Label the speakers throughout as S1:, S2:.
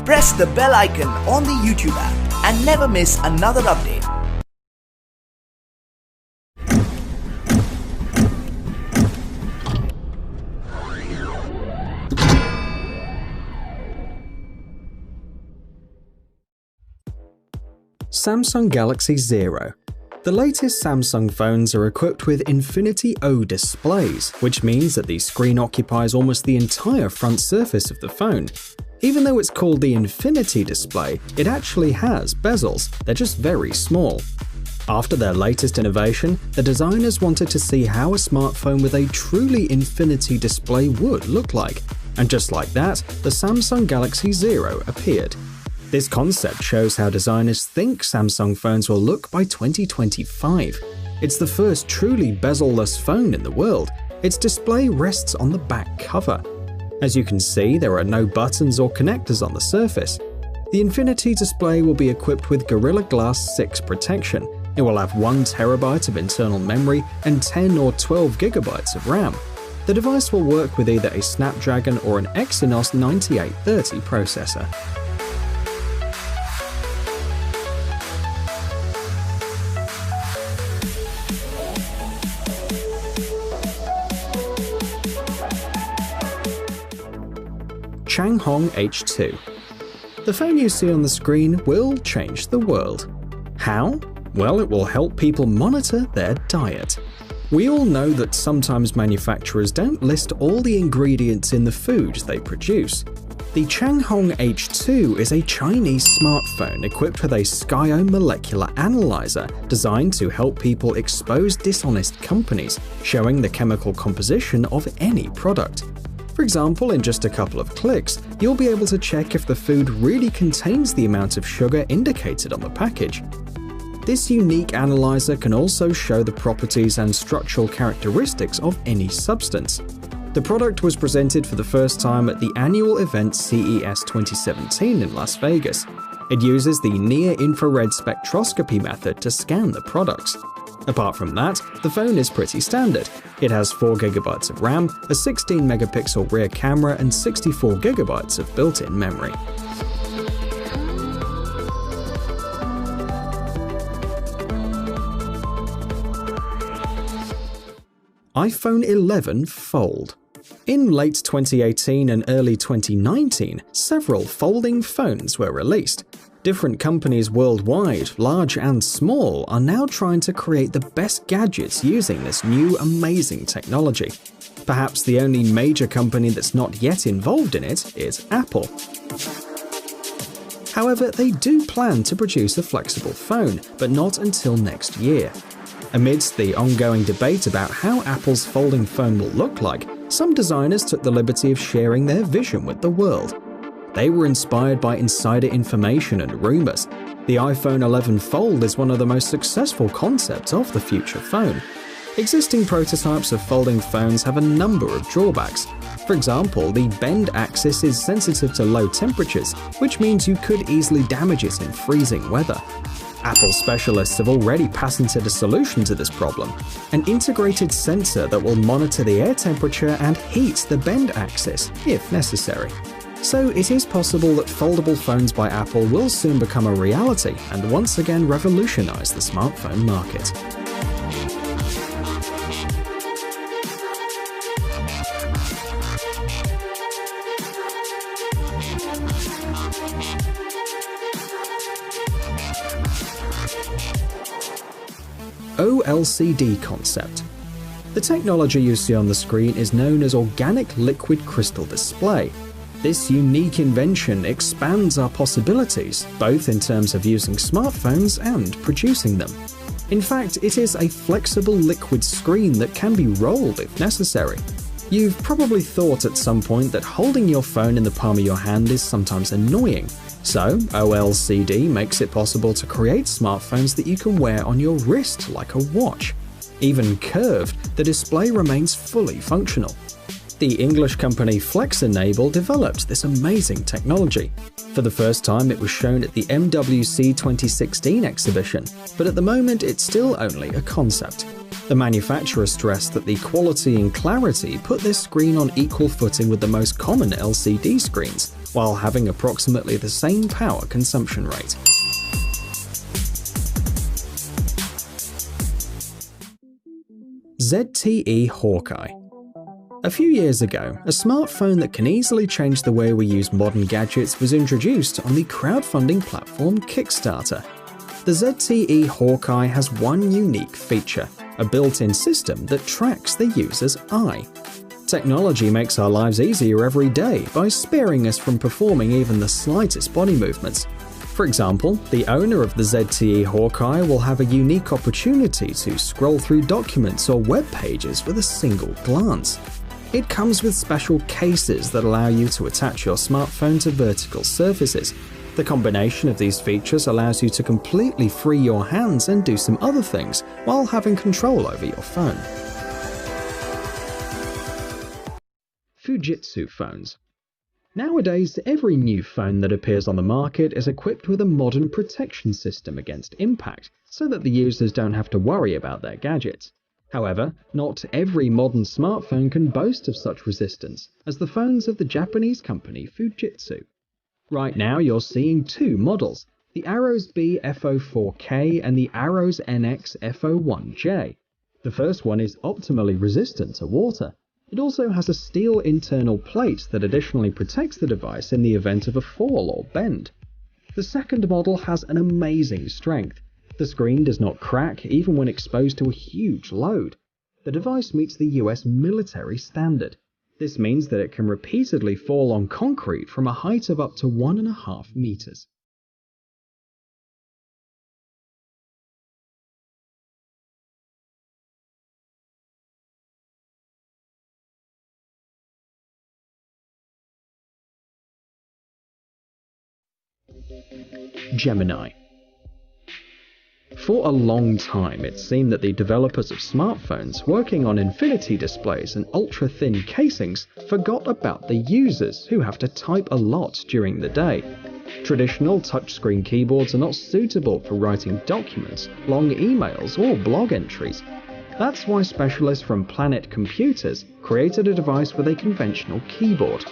S1: Press the bell icon on the YouTube app and never miss another update.
S2: Samsung Galaxy Zero. The latest Samsung phones are equipped with Infinity O displays, which means that the screen occupies almost the entire front surface of the phone. Even though it's called the Infinity display, it actually has bezels, they're just very small. After their latest innovation, the designers wanted to see how a smartphone with a truly Infinity display would look like, and just like that, the Samsung Galaxy Zero appeared. This concept shows how designers think Samsung phones will look by 2025. It's the first truly bezel-less phone in the world. Its display rests on the back cover. As you can see, there are no buttons or connectors on the surface. The Infinity display will be equipped with Gorilla Glass 6 protection. It will have 1 TB of internal memory and 10 or 12 GB of RAM. The device will work with either a Snapdragon or an Exynos 9830 processor. Changhong H2. The phone you see on the screen will change the world. How? Well, it will help people monitor their diet. We all know that sometimes manufacturers don't list all the ingredients in the food they produce. The Changhong H2 is a Chinese smartphone equipped with a Skyo molecular analyzer designed to help people expose dishonest companies, showing the chemical composition of any product. For example, in just a couple of clicks, you'll be able to check if the food really contains the amount of sugar indicated on the package. This unique analyzer can also show the properties and structural characteristics of any substance. The product was presented for the first time at the annual event CES 2017 in Las Vegas. It uses the near-infrared spectroscopy method to scan the products. Apart from that, the phone is pretty standard. It has 4 GB of RAM, a 16-megapixel rear camera, and 64 GB of built-in memory. iPhone 11 Fold. In late 2018 and early 2019, several folding phones were released. Different companies worldwide, large and small, are now trying to create the best gadgets using this new amazing technology. Perhaps the only major company that's not yet involved in it is Apple. However, they do plan to produce a flexible phone, but not until next year. Amidst the ongoing debate about how Apple's folding phone will look like, some designers took the liberty of sharing their vision with the world. They were inspired by insider information and rumors. The iPhone 11 Fold is one of the most successful concepts of the future phone. Existing prototypes of folding phones have a number of drawbacks. For example, the bend axis is sensitive to low temperatures, which means you could easily damage it in freezing weather. Apple specialists have already patented a solution to this problem, an integrated sensor that will monitor the air temperature and heat the bend axis, if necessary. So it is possible that foldable phones by Apple will soon become a reality and once again revolutionize the smartphone market. OLCD concept. The technology you see on the screen is known as Organic Liquid Crystal Display. This unique invention expands our possibilities, both in terms of using smartphones and producing them. In fact, it is a flexible liquid screen that can be rolled if necessary. You've probably thought at some point that holding your phone in the palm of your hand is sometimes annoying. So, OLCD makes it possible to create smartphones that you can wear on your wrist like a watch. Even curved, the display remains fully functional. The English company FlexEnable developed this amazing technology. For the first time, it was shown at the MWC 2016 exhibition, but at the moment it's still only a concept. The manufacturer stressed that the quality and clarity put this screen on equal footing with the most common LCD screens, while having approximately the same power consumption rate. ZTE Hawkeye. A few years ago, a smartphone that can easily change the way we use modern gadgets was introduced on the crowdfunding platform Kickstarter. The ZTE Hawkeye has one unique feature, a built-in system that tracks the user's eye. Technology makes our lives easier every day by sparing us from performing even the slightest body movements. For example, the owner of the ZTE Hawkeye will have a unique opportunity to scroll through documents or web pages with a single glance. It comes with special cases that allow you to attach your smartphone to vertical surfaces. The combination of these features allows you to completely free your hands and do some other things while having control over your phone. Fujitsu phones. Nowadays, every new phone that appears on the market is equipped with a modern protection system against impact, so that the users don't have to worry about their gadgets. However, not every modern smartphone can boast of such resistance, as the phones of the Japanese company Fujitsu. Right now you're seeing two models, the Arrows B FO4K and the Arrows NX FO1J. The first one is optimally resistant to water. It also has a steel internal plate that additionally protects the device in the event of a fall or bend. The second model has an amazing strength. The screen does not crack even when exposed to a huge load. The device meets the US military standard. This means that it can repeatedly fall on concrete from a height of up to 1.5 meters. Gemini. For a long time, it seemed that the developers of smartphones working on infinity displays and ultra-thin casings forgot about the users who have to type a lot during the day. Traditional touchscreen keyboards are not suitable for writing documents, long emails, or blog entries. That's why specialists from Planet Computers created a device with a conventional keyboard.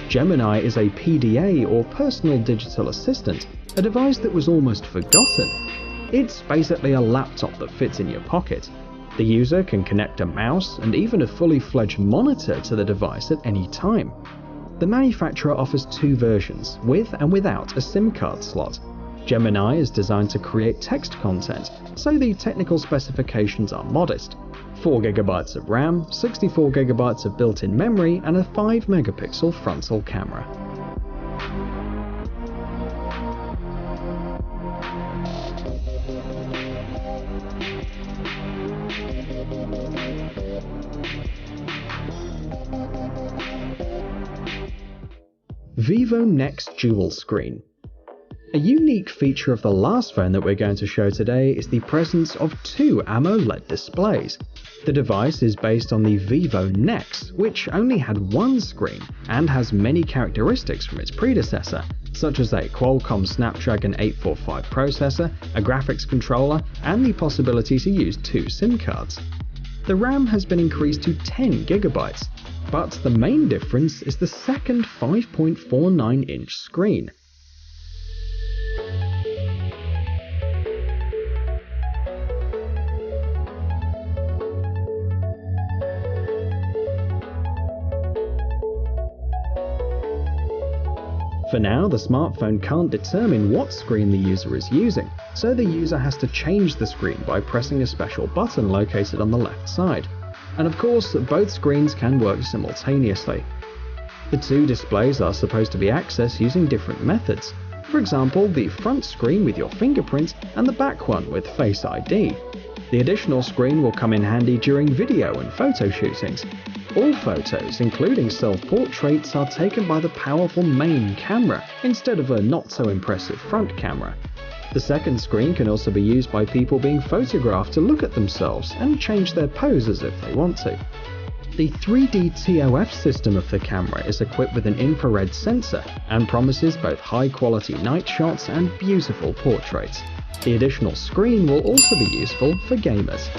S2: Gemini is a PDA or personal digital assistant, a device that was almost forgotten. It's basically a laptop that fits in your pocket. The user can connect a mouse and even a fully fledged monitor to the device at any time. The manufacturer offers two versions, with and without a SIM card slot. Gemini is designed to create text content, so the technical specifications are modest. 4GB of RAM, 64GB of built-in memory, and a 5-megapixel frontal camera. Vivo Next Dual Screen. A unique feature of the last phone that we're going to show today is the presence of two AMOLED displays. The device is based on the Vivo Nex, which only had one screen and has many characteristics from its predecessor, such as a Qualcomm Snapdragon 845 processor, a graphics controller, and the possibility to use two SIM cards. The RAM has been increased to 10GB, but the main difference is the second 5.49-inch screen. For now, the smartphone can't determine what screen the user is using, so the user has to change the screen by pressing a special button located on the left side. And of course, both screens can work simultaneously. The two displays are supposed to be accessed using different methods. For example, the front screen with your fingerprint and the back one with Face ID. The additional screen will come in handy during video and photo shootings. All photos, including self-portraits, are taken by the powerful main camera instead of a not-so-impressive front camera. The second screen can also be used by people being photographed to look at themselves and change their poses if they want to. The 3D TOF system of the camera is equipped with an infrared sensor and promises both high-quality night shots and beautiful portraits. The additional screen will also be useful for gamers.